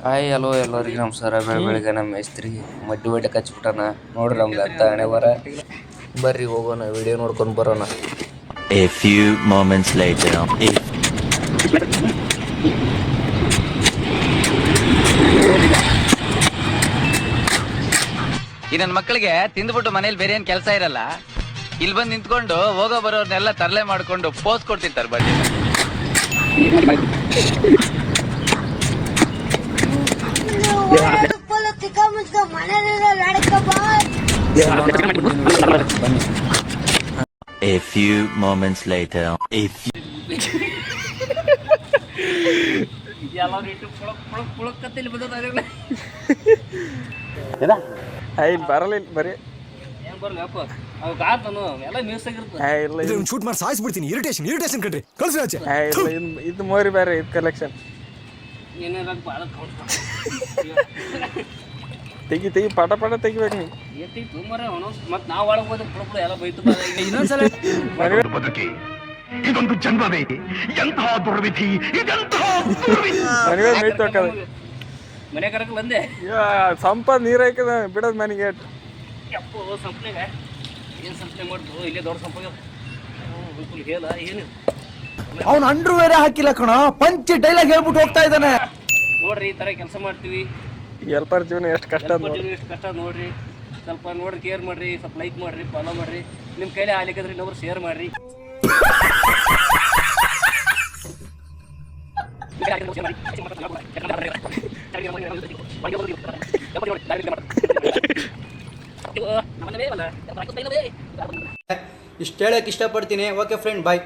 Hi hello ಎಲ್ಲರಿಗೆ ನಮಸ್ಕಾರ. ಬೆಳಗ್ಗೆ ನಮ್ಮ ಮೇಸ್ತ್ರಿ ಮಡ್ಡಿ ಕಚ್ಬಿಟ್ಟಾನ ನೋಡ್ರಿ. ನಮ್ದು ಅಂತ ಹಣೆ ಬರ. ಬರ್ರಿ ಹೋಗೋಣ, ವಿಡಿಯೋ ನೋಡ್ಕೊಂಡು ಬರೋಣ. A few moments later. ಈ ನನ್ನ ಮಕ್ಕಳಿಗೆ ತಿಂದ್ಬಿಟ್ಟು ಮನೇಲಿ ಬೇರೆ ಏನ್ ಕೆಲಸ ಇರಲ್ಲ, ಇಲ್ಲಿ ಬಂದು ನಿಂತ್ಕೊಂಡು ಹೋಗೋ ಬರೋರ್ನೆಲ್ಲ ತರಲೆ ಮಾಡ್ಕೊಂಡು ಪೋಸ್ ಕೊಡ್ತಿರ್ತಾರೆ ಬಡ್ಡಿ. A few moments later. ಬರಲಿಲ್ಲ ಬರೀ ಶೂಟ್ ಮಾಡಿ ಸಾಯಿಸ್ಬಿಡ್ತೀನಿ. ಇರಿಟೇಷನ್ ಕಣ್ರಿ, ಕಳ್ಸಿ ಆಚೆ. ಇದು ಮೋರಿ ಬೇರೆ ಇದು ಕಲೆಕ್ಷನ್. ತೆಗಿ ಪಟ ತೆಗಿಬೇಕು ನೀವು. ಇದೊಂದು ಜನ್ಮವೇ, ಎಂತಹ ದುರ್ವಿಧಿ, ಮನೆಗೆ ಮೈ ತೊಕ್ಕದ ಮನೆ ಕರಕ ಬಂದೆ. ಸಂಪತ್ ನೀರ್ ಹಾಕದ ಬಿಡೋದ್ ಮನೆಗೆ. ಯಪ್ಪೋ ಸಂಪನೆಗ ಏನ್ ಸಂಪನೆ ಮಾಡ್ತು, ಇಲ್ಲೇ ದೊಡ್ಡ ಸಂಪಗ ಹೇಳ ಏನು. ಅವ್ನು ಅಂಡ್ರು ಬೇರೆ ಹಾಕಿಲ್ಲ ಕಣ, ಪಂಚ್ ಡೈಲಾಗ್ ಹೇಳ್ಬಿಟ್ಟು ಹೋಗ್ತಾ ಇದ್ದಾನೆ. ನೋಡ್ರಿ ಈ ತರ ಕೆಲಸ ಮಾಡ್ತೀವಿ. ಎಲ್ಪರ್ ಜೀವನ ಎಷ್ಟು ಕಷ್ಟ ಎಷ್ಟು ಕಷ್ಟ ನೋಡ್ರಿ. ಸ್ವಲ್ಪ ನೋಡ್ರಿ, ಕೇರ್ ಮಾಡ್ರಿ, ಸ್ವಲ್ಪ ಲೈಕ್ ಮಾಡ್ರಿ, ಫಾಲೋ ಮಾಡ್ರಿ. ನಿಮ್ ಕೈಲಿ ಆಗ್ಲಿಕ್ಕಂದ್ರೆ ಇನ್ನೊಬ್ರು ಶೇರ್ ಮಾಡ್ರಿ. ಇಷ್ಟು ಹೇಳಕ್ಕೆ ಇಷ್ಟಪಡ್ತೀನಿ. ಓಕೆ ಫ್ರೆಂಡ್, ಬಾಯ್.